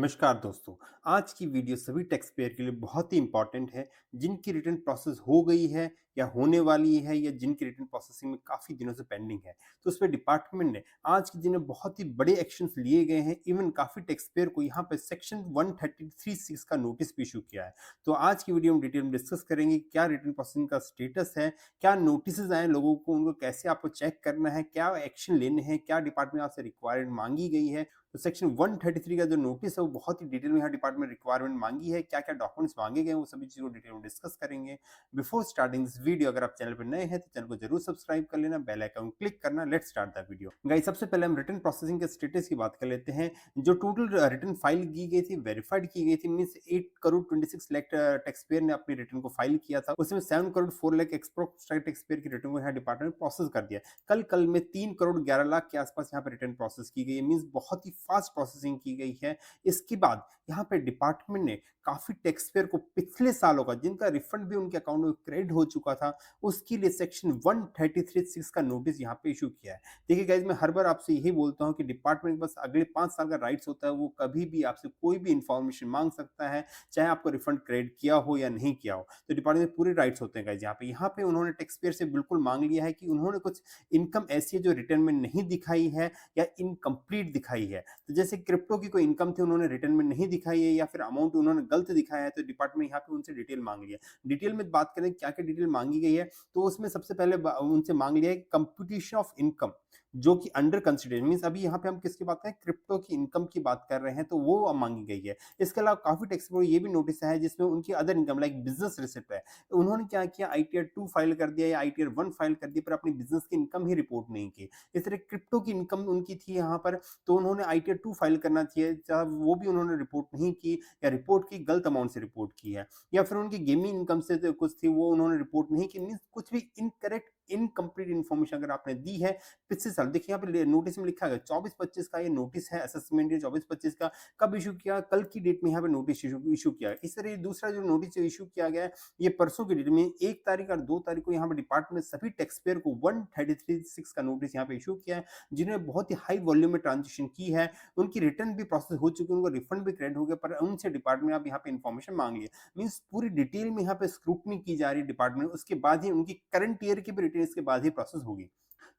नमस्कार दोस्तों। आज की वीडियो सभी टैक्स पेयर के लिए बहुत ही इंपॉर्टेंट है, जिनकी रिटर्न प्रोसेस हो गई है या होने वाली है या जिनकी रिटर्न प्रोसेसिंग में काफ़ी दिनों से पेंडिंग है। तो उसपे डिपार्टमेंट ने आज के दिन में बहुत ही बड़े एक्शंस लिए गए हैं। इवन काफ़ी टैक्स पेयर को यहाँ पे सेक्शन 133(6) का नोटिस भी इश्यू किया है। तो आज की वीडियो में डिटेल में डिस्कस करेंगे क्या रिटर्न प्रोसेसिंग का स्टेटस है, क्या नोटिसेज़ आए हैं लोगों को, उनको कैसे आपको चेक करना है, क्या एक्शन लेने हैं, क्या डिपार्टमेंट आपसे रिक्वायरमेंट माँगी गई है। तो सेक्शन 133 का जो नोटिस है वो बहुत ही डिटेल में यहाँ डिपार्टमेंट रिक्वायरमेंट मांगी है, क्या-क्या डॉक्यूमेंट्स मांगे गए हैं वो सभी चीज़ों को डिटेल में डिस्कस करेंगे। बिफोर स्टार्टिंग दिस वीडियो अगर आप चैनल पर नए हैं तो चैनल को जरूर सब्सक्राइब कर लेना, बेल आइकन क्लिक करना। Let's start the video. Guys सबसे पहले हम रिटर्न प्रोसेसिंग के स्टेटस की बात कर लेते हैं। जो टोटल रिटर्न फाइल की गई थी, वेरीफाइड की गई थी, means 8 crore 26 lakh tax payer ने अपनी रिटर्न को फाइल किया था। उसमें 7 करोड़ 4 लाख एक्सप्रोक्स टैक्स पेयर की रिटर्न को यहाँ डिपार्टमेंट प्रोसेस कर दिया। कल में 3 करोड़ 11 लाख के आसपास यहाँ पे रिटर्न प्रोसेस की गई है, मींस बहुत ही फास्ट प्रोसेसिंग की गई है। इसके बाद यहाँ पे डिपार्टमेंट ने काफी टैक्स पेयर को पिछले सालों का जिनका रिफंड भी उनके अकाउंट में क्रेडिट हो चुका था, उसके लिए सेक्शन 133(6) का नोटिस यहाँ पे इशू किया है। देखिए गाइज, मैं हर बार आपसे यही बोलता हूँ कि डिपार्टमेंट बस अगले 5 साल का राइट्स होता है, वो कभी भी आपसे कोई भी इंफॉर्मेशन मांग सकता है, चाहे आपको रिफंड क्रेडिट किया हो या नहीं किया हो। तो डिपार्टमेंट में पूरे राइट्स होते हैं गाइज। यहाँ पे उन्होंने टैक्स पेयर से बिल्कुल मांग लिया है कि उन्होंने कुछ इनकम ऐसी है जो रिटर्न में नहीं दिखाई है या इनकम्प्लीट दिखाई है। तो जैसे क्रिप्टो की कोई इनकम थी, उन्होंने रिटर्न में नहीं दिखाई है या फिर अमाउंट उन्होंने गलत दिखाया है, तो डिपार्टमेंट यहाँ पे उनसे डिटेल मांग लिया। डिटेल में बात करें क्या क्या डिटेल मांगी गई है, तो उसमें सबसे पहले उनसे मांग लिया है कंप्यूटेशन ऑफ इनकम जो कि अंडर कंसिडरेशन, मींस अभी यहाँ पे हम किसकी बात करें, क्रिप्टो की इनकम की बात कर रहे हैं, तो वो अब मांगी गई है। इसके अलावा काफी टैक्स को ये भी नोटिस है जिसमें उनकी other income like business receipt है, तो उन्होंने क्या किया, आईटीआर 2 फाइल कर दिया या आईटीआर 1 फाइल कर दिया, पर अपनी बिजनेस की इनकम ही रिपोर्ट नहीं की। इस तरह क्रिप्टो की इनकम उनकी थी यहाँ पर, तो उन्होंने आईटीआर 2 फाइल करना चाहिए, चाहे वो भी उन्होंने रिपोर्ट नहीं की या रिपोर्ट की गलत अमाउंट से रिपोर्ट की है, या फिर उनकी गेमिंग इनकम से तो कुछ थी वो उन्होंने रिपोर्ट नहीं की। मीन्स कुछ भी इनकरेक्ट इनकम्प्लीट इन्फॉर्मेशन अगर आपने दी है पिछले साल, देखिए यहाँ पे नोटिस में लिखा है 24-25 का ये नोटिस है, असेसमेंट ये 24-25 का कब इशू किया, कल की डेट में यहाँ पे नोटिस इशू किया। इस तरह दूसरा जो नोटिस इशू किया गया है, ये परसों की डेट में 1 तारीख और 2 तारीख को यहाँ पे डिपार्टमेंट सभी टैक्स पेयर को 133(6) का नोटिस यहाँ पे इशू किया है, जिन्होंने बहुत ही हाई वॉल्यूम में ट्रांजेक्शन की है, उनकी रिटर्न भी प्रोसेस हो चुकी है, उनको रिफंड भी क्रेडिट हो गया, पर उनसे डिपार्टमेंट अब यहाँ पे इन्फॉर्मेशन मांग लिया। मीन्स पूरी डिटेल में यहाँ पे स्क्रूटनी की जा रही है डिपार्टमेंट, उसके बाद ही उनकी करंट ईयर की भी रिटर्न इसके बाद ही प्रोसेस होगी।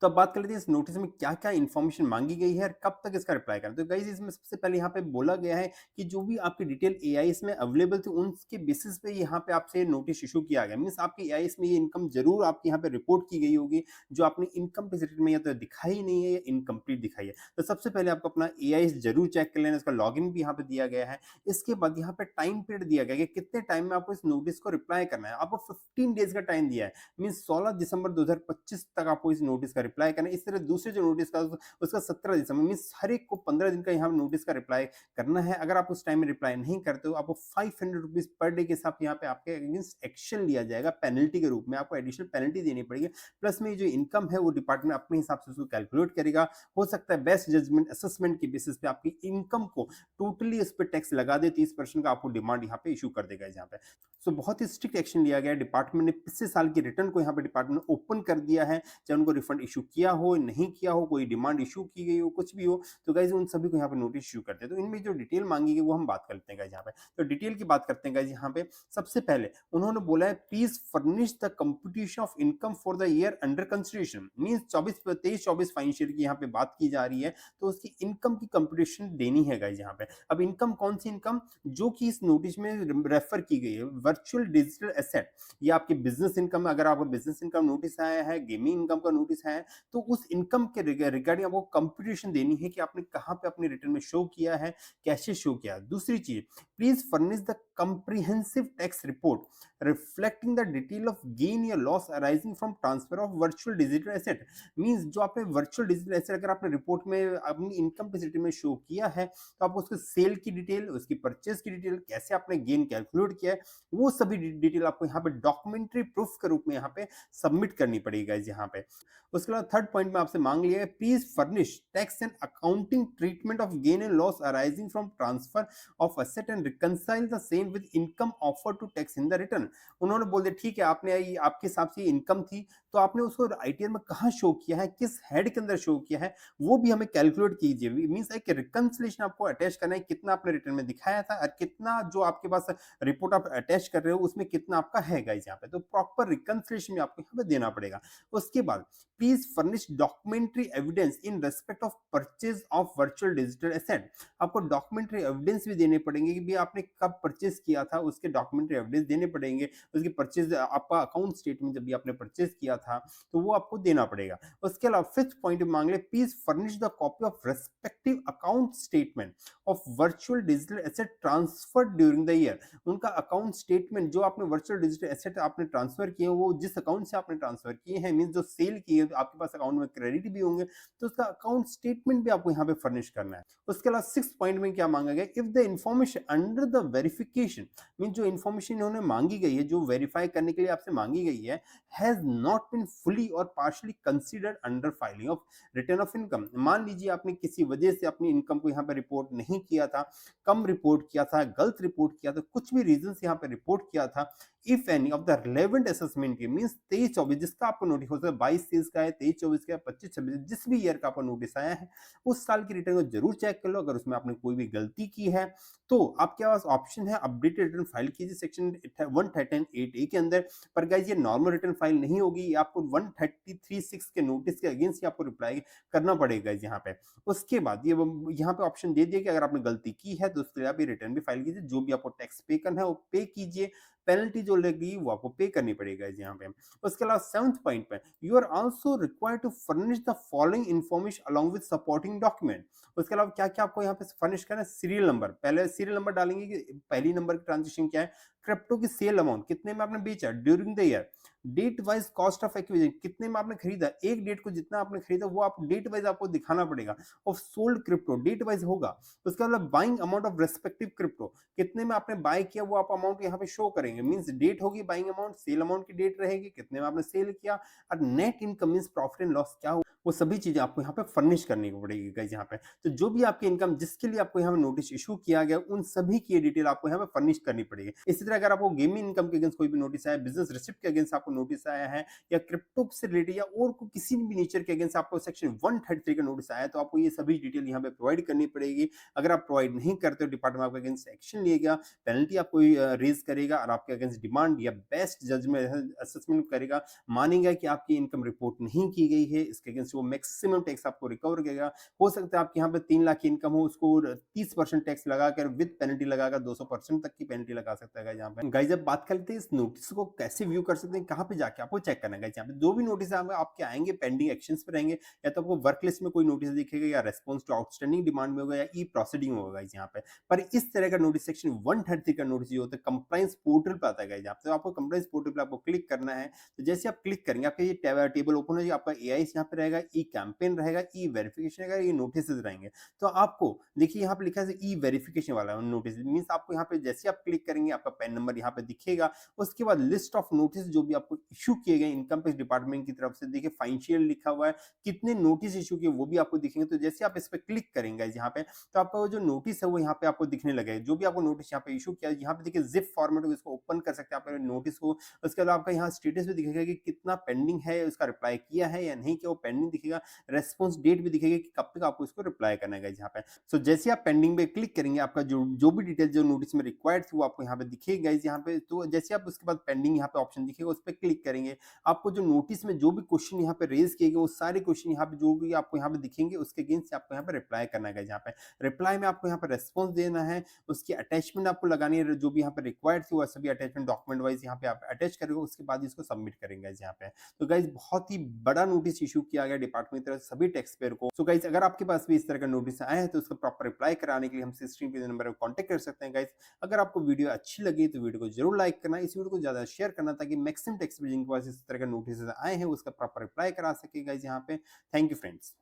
तो अब बात कर लेते हैं इस नोटिस में क्या-क्या इन्फॉर्मेशन मांगी गई है और कब तक इसका रिप्लाई करना है। तो गाइस इसमें सबसे पहले यहाँ पे बोला गया है कि जो भी आपकी डिटेल एआईएस में अवेलेबल थी, उसके बेसिस पे यहाँ पे आपसे नोटिस इश्यू किया गया। मीन्स आपके एआईएस में ये इनकम जरूर आपके यहाँ पे रिपोर्ट की गई होगी, जो आपने इनकम टैक्स रिटर्न में या तो दिखाई नहीं है या इनकम्प्लीट दिखाई है। तो सबसे पहले आपको अपना एआईएस जरूर चेक कर लेना, इसका लॉगिन भी यहाँ पे दिया गया है। इसके बाद यहाँ पे टाइम पीरियड दिया गया है कि कितने टाइम में आपको इस नोटिस को रिप्लाई करना है। आपको 15 डेज का टाइम दिया है, मीन्स 16 दिसंबर 2025 तक आपको इस नोटिस का रिप्लाई करना है। इस तरह दूसरे जो नोटिस का उसका 17 दिसंबर, मीन्स हर एक को 15 दिन का यहाँ नोटिस का रिप्लाई करना है। अगर आप उस टाइम में रिप्लाई नहीं करते हो, आपको 500 रुपीज पर डे के हिसाब से यहाँ पे आपके अगेंस्ट एक्शन लिया जाएगा, पेनल्टी के रूप में आपको एडिशनल पेनल्टी देनी पड़ेगी। प्लस में जो इनकम है वो डिपार्टमेंट अपने हिसाब से उसको कैलकुलेट करेगा। हो सकता है बेस्ट जजमेंट असेसमेंट के बेसिस पे आपकी इनकम को टोटली इस पर टैक्स लगा दे, 30% का आपको डिमांड यहाँ पे इशू कर देगा यहाँ पे। सो बहुत ही स्ट्रिक्ट एक्शन लिया गया। डिपार्टमेंट ने पिछले साल की रिटर्न को यहाँ पे डिपार्टमेंट ने ओपन कर दिया है, चाहे उनको रिफंड इशू किया हो नहीं किया हो, कोई डिमांड इशू की गई हो, कुछ भी हो, तो गाइज उन सभी को यहाँ पे नोटिस इशू करते हैं। तो इनमें जो डिटेल मांगी गई वो हम बात करते हैं गाइज यहाँ पे। तो डिटेल की बात करते हैं गाइज यहाँ पे। सबसे पहले उन्होंने बोला है please furnish the computation of income for the year under consideration, means 23-24 financial की यहाँ पे बात की जा रही है, तो उसकी इनकम की कंप्यूटेशन देनी है गाइज यहाँ पे। अब इनकम कौन सी इनकम, जो कि इस नोटिस में रेफर की गई है, वर्चुअल डिजिटल एसेट, ये आपकी बिजनेस इनकम, अगर आपको बिजनेस इनकम नोटिस आया है, गेमिंग इनकम का नोटिस आया है, तो उस इनकम के रिगार्डिंग आपको कंप्यूटेशन देनी है कि आपने कहां पे अपने रिटर्न में शो किया है, कैसे शो किया। दूसरी चीज, please furnish the comprehensive tax report reflecting the detail of gain या loss arising from transfer of virtual digital asset, means जो आपने वर्चुअल डिजिटल एसेट अगर आपने रिपोर्ट में अपनी इनकम टैक्स में शो किया है, तो आपको उसके सेल की डिटेल, उसकी परचेज की डिटेल, कैसे आपने गेन कैलकुलेट किया है, वो सभी डिटेल आपको यहाँ पे डॉक्यूमेंट्री प्रूफ के रूप में यहाँ पे सबमिट करनी पड़ेगी गाइस यहाँ पे। उसके बाद थर्ड पॉइंट में आपसे मांग लिया है please furnish tax and accounting treatment of gain and loss arising from transfer of asset and reconcile the same with income offer to tax in the return. उन्होंने बोल दिया ठीक है, आपने ये आपके हिसाब से इनकम थी, तो आपने उसको आईटीआर में कहाँ शो किया है, किस हेड के अंदर शो किया है, वो भी हमें कैलकुलेट कीजिए। मीन्स एक रिकंसिलेशन आपको अटैच करना है, कितना आपने रिटर्न में दिखाया था और कितना जो आपके पास रिपोर्ट आप अटैच कर रहे हो उसमें कितना आपका है गाइस यहाँ पे। तो प्रॉपर रिकंसिलेशन में आपको यहाँ पे देना पड़ेगा। उसके बाद please furnish documentary evidence in respect of purchase of virtual digital asset. आपको डॉक्यूमेंट्री एविडेंस भी देने पड़ेंगे कि भी आपने कब परचेज किया था, उसके डॉक्यूमेंट्री एविडेंस देने पड़ेंगे। उसकी परचेज आपका अकाउंट स्टेटमेंट जब भी आपने परचेज किया था तो वो आपको देना पड़ेगा। उसके अलावा फिफ्थ पॉइंट मांग ले, please furnish the copy of respective account statement of virtual digital asset transfer during the year. उनका अकाउंट स्टेटमेंट जो आपने वर्चुअल डिजिटल एसेट आपने ट्रांसफर किए, वो जिस अकाउंट से आपने ट्रांसफर किए हैं, मीन जो सेल किए तो आपके पास अकाउंट में क्रेडिट भी होंगे, तो उसका अकाउंट स्टेटमेंट भी आपको यहाँ पे फर्निश करना है। उसके अलावा सिक्स पॉइंट में क्या मांगा गया, if the information under the verification, mean जो इंफॉर्मेशन इन्होंने मांगी गई है, जो वेरीफाई करने के लिए आपसे मांगी गई है, हैज नॉट बीन फुली और partially considered under filing of return of income. मान लीजिए आपने किसी वजह से अपनी इनकम को यहाँ पे रिपोर्ट नहीं किया था, कम रिपोर्ट किया था, गलत रिपोर्ट किया था, कुछ भी रीजन से यहाँ पे रिपोर्ट किया था, if any of the relevant assessment के मींस 23-24 जिसका आपको नोटिस हो सकता है, 22-23 का है, 23-24 का है, 25-26 जिस भी ईयर का आपको नोटिस आया है, उस साल की रिटर्न को जरूर चेक कर लो। अगर उसमें आपने कोई भी गलती की है तो आपके पास ऑप्शन है अपडेटेड रिटर्न फाइल कीजिए सेक्शन 138A के अंदर। पर गाइस ये नॉर्मल रिटर्न फाइल नहीं होगी, आपको 133(6) के नोटिस के अगेंस्ट ही आपको रिप्लाई करना पड़ेगा यहाँ पे। उसके बाद ये यहाँ पे ऑप्शन दे दिया कि अगर आपने गलती की है तो उसके लिए आप ये रिटर्न भी फाइल कीजिए, जो भी आपको टैक्स पे करना है वो पे कीजिए, पेनल्टी जो लगेगी वो आपको पे करनी पड़ेगी यहाँ पे। उसके अलावा सेवंथ पॉइंट पे, you are also required to furnish the following information along with supporting document. उसके अलावा क्या क्या आपको यहाँ पे फर्निश करना है, सीरियल नंबर, पहले सीरियल नंबर डालेंगे कि पहली नंबर की ट्रांजेक्शन क्या है, क्रिप्टो की सेल अमाउंट कितने में आपने बेचा during the year, date wise cost of acquisition कितने में आपने खरीदा, एक डेट को जितना आपने खरीदा वो आप डेट वाइज आपको दिखाना पड़ेगा, of sold crypto date wise होगा। उसके बाद buying amount of respective crypto कितने में आपने बाय किया वो आप अमाउंट यहाँ पे शो करेंगे, मींस डेट होगी बाइंग अमाउंट, सेल अमाउंट की डेट रहेगी, कितने में आपने सेल किया, और net income means profit and loss क्या हो, वो सभी चीजें आपको यहाँ पे फर्निश करनी पड़ेगी गाइस यहाँ पे। तो जो भी आपकी इनकम जिसके लिए आपको यहाँ पे नोटिस इशू किया गया उन सभी की डिटेल आपको यहाँ पे फर्निश करनी पड़ेगी। इसी तरह अगर आपको गेमिंग इनकम के अगेंस्ट कोई भी नोटिस आया, बिजनेस रिसिप्ट के अगेंस्ट आपको नोटिस आया है, या क्रिप्टो से रिलेटेड या और को किसी भी नेचर के अगेंस्ट आपको सेक्शन 133 का नोटिस आया, तो आपको ये सभी डिटेल यहाँ पे प्रोवाइड करनी पड़ेगी। अगर आप प्रोवाइड नहीं करते हो डिपार्टमेंट आपके अगेंस्ट एक्शन लिएगा, पेनल्टी आपको रेज करेगा और आपके अगेंस्ट डिमांड या बेस्ट जजमेंट असेसमेंट करेगा, मानेगा कि आपकी इनकम रिपोर्ट नहीं की गई है, इसके अगेंस्ट वो मैक्सिमम टैक्स आपको रिकवर करेगा। हो सकता है आपके यहाँ पे 3 लाख की इनकम हो, उसको 30% टैक्स लगाकर विद पेनल्टी लगाकर 200% तक की पेनल्टी लगा सकता है यहाँ पे। गाइस जब बात करते हैं इस नोटिस को कैसे व्यू कर सकते हैं, कहाँ पे जाके आपको चेक करना है यहाँ पे, जो भी नोटिस आपके आएंगे पेंडिंग एक्शंस पे रहेंगे, या तो आपको वर्क लिस्ट में कोई नोटिस दिखेगा, या रेस्पॉन्स टू आउटस्टैंडिंग डिमांड में होगा, या ई प्रोसीडिंग होगा यहाँ पे। पर इस तरह का नोटिस सेक्शन 133 का नोटिस जो होता है कंप्लायंस पोर्टल पे आता है यहाँ पे, तो आपको कंप्लायंस पोर्टल पे आपको क्लिक करना है। तो जैसे आप क्लिक करेंगे आपका ये टेबल ओपन हो जाएगा, आपका एआई यहाँ पे रहेगा, ई कैंपेन रहेगा, ई वेरिफिकेशन रहेगा, ये नोटिस रहेंगे। तो आपको देखिए यहाँ पे लिखा है ई वेरिफिकेशन वाला नोटिस, मींस आपको यहाँ पे जैसे आप क्लिक करेंगे आपका पैन नंबर यहाँ पे दिखेगा। उसके बाद लिस्ट ऑफ नोटिस जो भी आपको इशू किए गए इनकम टैक्स डिपार्टमेंट की तरफ से, देखिए फाइनेंशियल लिखा हुआ है, कितने नोटिस इशू किए वो भी आपको दिखेंगे। तो जैसे आप इस पे क्लिक करेंगे यहाँ पे, तो आपका वो जो नोटिस है वो यहाँ पे आपको दिखने लगेगा, जो भी आपको नोटिस यहाँ पे इशू किया, यहाँ पे देखिए जिप फॉर्मेट इसको ओपन कर सकते हैं आप नोटिस को। उसके बाद आपका यहाँ स्टेटस भी दिखेगा कि कितना पेंडिंग है, उसका रिप्लाई किया है या नहीं किया, वो पेंडिंग दिखेगा, रेस्पॉन्स डेट भी दिखेगी कि कब तक आपको इसको रिप्लाई करना है यहाँ पे। सो जैसे आप पेंडिंग पे क्लिक करेंगे आपका जो भी डिटेल जो नोटिस में रिक्वायर्ड थी वो आपको यहाँ पे दिखेगा यहाँ पे। तो जैसे आप उसके बाद पेंडिंग यहाँ पे ऑप्शन दिखेगा उस पर क्लिक करेंगे, आपको जो नोटिस में जो भी क्वेश्चन यहाँ पे रेज किए गए वो सारे क्वेश्चन यहाँ पे जो भी आपको यहाँ पे दिखेंगे उसके अगेंस्ट आपको यहाँ पे रिप्लाई करना है यहाँ पे। रिप्लाई में आपको यहाँ पे रेस्पॉन्स देना है, उसकी अटैचमेंट आपको लगानी है, जो भी यहाँ पे रिक्वायर्ड थी वो सभी अटैचमेंट डॉक्यूमेंट वाइज यहाँ पे आप अटैच करेंगे, उसके बाद इसको सबमिट करेंगे यहाँ पे। तो गाइज बहुत ही बड़ा नोटिस इशू किया गया डिपार्टमेंट की तरफ सभी टैक्स पेयर को। सो गाइज अगर आपके पास भी इस तरह का नोटिस आया है तो उसका प्रॉपर रिप्लाई कराने के लिए हमसे स्क्रीन पे नंबर पर कॉन्टेक्ट कर सकते हैं गाइज। अगर आपको वीडियो अच्छी लगी तो वीडियो को जरूर लाइक करना, इस वीडियो को ज्यादा शेयर करना, ताकि मैक्सिमम टैक्स पेयर जिनके पास इस तरह का नोटिस आए हैं उसका प्रॉपर रिप्लाई करा सके गाइज यहाँ पे। Thank you friends.